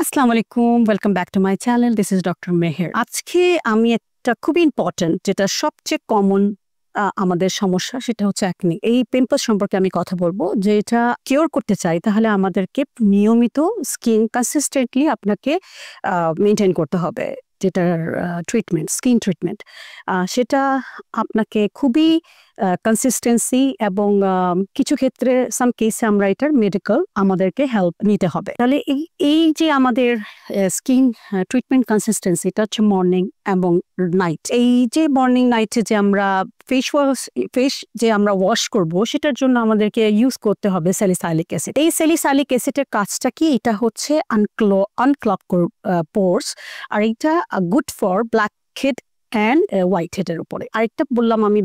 আসসালামু আলাইকুম, welcome back to my channel. This is doctor Meher. আজকে আমি একটা খুব ইম্পর্টেন্ট, যেটা সবচেয়ে কমন আমাদের সমস্যা, সেটা হচ্ছে অ্যাকনি। এই পিম্পলস সম্পর্কে আমি কথা বলবো। যে এটা কিওর করতে চাই, তাহলে আমাদেরকে নিয়মিত স্কিন কনসিস্টেন্টলি আপনাকে মেনটেন করতে হবে। যেটার ট্রিটমেন্ট, স্কিন ট্রিটমেন্ট, সেটা আপনাকে খুবই কনসিস্টেন্সি এবং কিছু ক্ষেত্রে সাম কেসে আমরা এটার মেডিকেল আমাদেরকে হেল্প নিতে হবে। তাহলে এই যে আমাদের স্কিন ট্রিটমেন্ট কনসিস্টেন্সি, এটা হচ্ছে মর্নিং এবং নাইট। এই যে মর্নিং নাইটে যে আমরা ফেস যে আমরা ওয়াশ করব, সেটার জন্য আমাদেরকে ইউজ করতে হবে স্যালিসাইলিক অ্যাসিড। এই স্যালিসাইলিক অ্যাসিডের কাজটা কি? এটা হচ্ছে আনক্লগ পোরস, আর এটা good for black head and white হেডের উপরে। আরেকটা বললাম আমি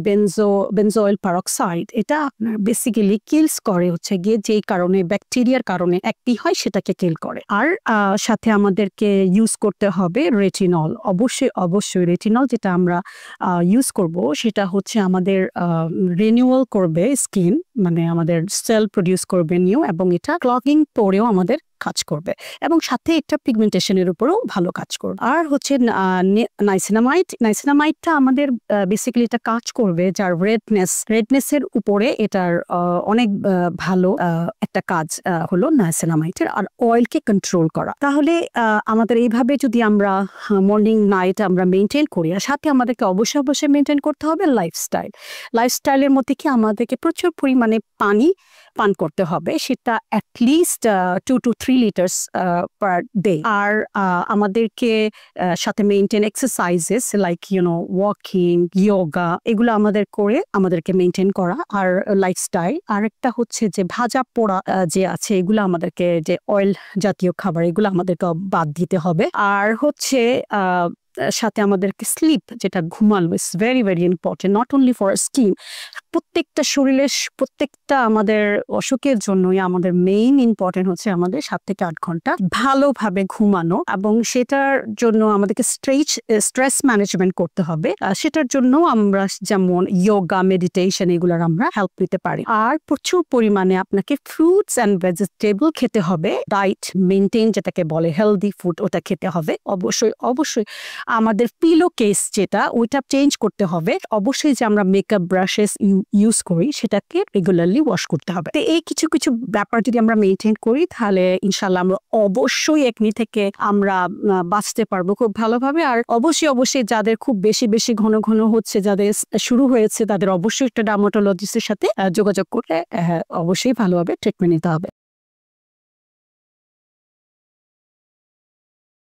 বেনজোয়েল পারক্সাইড, এটা আপনার বেসিক্যালি কিলস করে হচ্ছে গিয়ে যেই কারণে ব্যাকটেরিয়ার কারণে অ্যাক্নি হয়, সেটাকে কিল করে। আর সাথে আমাদেরকে ইউজ করতে হবে রেটিনল। অবশ্যই রেটিনল যেটা আমরা ইউজ করব, সেটা হচ্ছে আমাদের রিনিউয়াল করবে স্কিন, মানে আমাদের সেল প্রডিউস করবে নিউ, এবং এটা ক্লগিং পরেও আমাদের কাজ করবে, এবং সাথে একটা পিগমেন্টেশনের উপরেও ভালো কাজ করবে। আর হচ্ছে নাইসিনামাইডটা আমাদের বেসিক্যালি এটা কাজ করবে যার রেডনেসের উপরে, এটার অনেক ভালো একটা কাজ হলো নাইসিনামাইডের। আর অয়েলকে কন্ট্রোল করা। তাহলে আমাদের এইভাবে যদি আমরা মর্নিং নাইট আমরা মেনটেন করি, আর সাথে আমাদেরকে অবশ্যই মেনটেন করতে হবে লাইফস্টাইলের মধ্যে কি আমাদেরকে প্রচুর পরিমাণে পানি পান করতে হবে, সেটা at least 2 to 3 litres per day. আর আমাদেরকে সাথে maintain exercises like walking, yoga, এগুলো আমাদেরকে মেনটেন করা। আর লাইফস্টাইল, আর একটা হচ্ছে যে ভাজা পোড়া যে আছে, এগুলো আমাদেরকে, যে অয়েল জাতীয় খাবার, এগুলো আমাদেরকে বাদ দিতে হবে। আর হচ্ছে সাথে আমাদেরকে স্লিপ, যেটা ঘুমানো, is very very important, not only for skin. প্রত্যেকটা শরীরের প্রত্যেকটা আমাদের অসুখের জন্যই আমাদের মেইন ইম্পর্টেন্ট হচ্ছে আমাদের 7 থেকে 8 ঘন্টা ভালোভাবে ঘুমানো, এবং সেটার জন্য আমাদেরকে স্ট্রেস ম্যানেজমেন্ট করতে হবে। সেটার জন্য আমরা যেমন ইয়োগা, মেডিটেশন, এগুলোর আমরা হেল্প নিতে পারি। আর প্রচুর পরিমাণে আপনাকে ফ্রুটস অ্যান্ড ভেজিটেবল খেতে হবে। ডায়েট মেনটেন যেটাকে বলে, হেলদি ফুড, ওটা খেতে হবে। অবশ্যই আমাদের পিলো কেস যেটা, ওইটা চেঞ্জ করতে হবে। অবশ্যই যে আমরা মেকআপ ব্রাশেস ইউজ করি, সেটাকে রেগুলারলি ওয়াশ করতে হবে। তো এই কিছু ব্যাপার যদি আমরা মেনটেন করি, তাহলে ইনশাল্লাহ আমরা অবশ্যই একনি থেকে আমরা বাঁচতে পারবো খুব ভালোভাবে। আর অবশ্যই যাদের খুব বেশি ঘন হচ্ছে, যাদের শুরু হয়েছে, তাদের অবশ্যই একটা ডার্মাটোলজিস্টের সাথে যোগাযোগ করে অবশ্যই ভালোভাবে ট্রিটমেন্ট নিতে হবে।